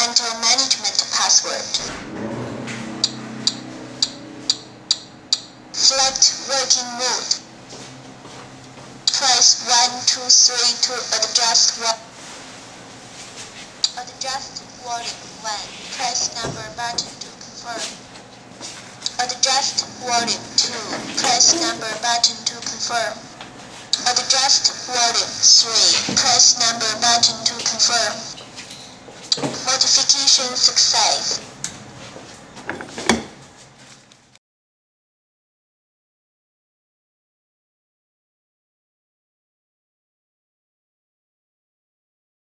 Enter management password. Select working mode. Press 1, 2, 3 to adjust volume 1. Press number button to confirm. Adjust volume 2. Press number button to confirm. Adjust volume 3. Press number button to confirm. Modification success.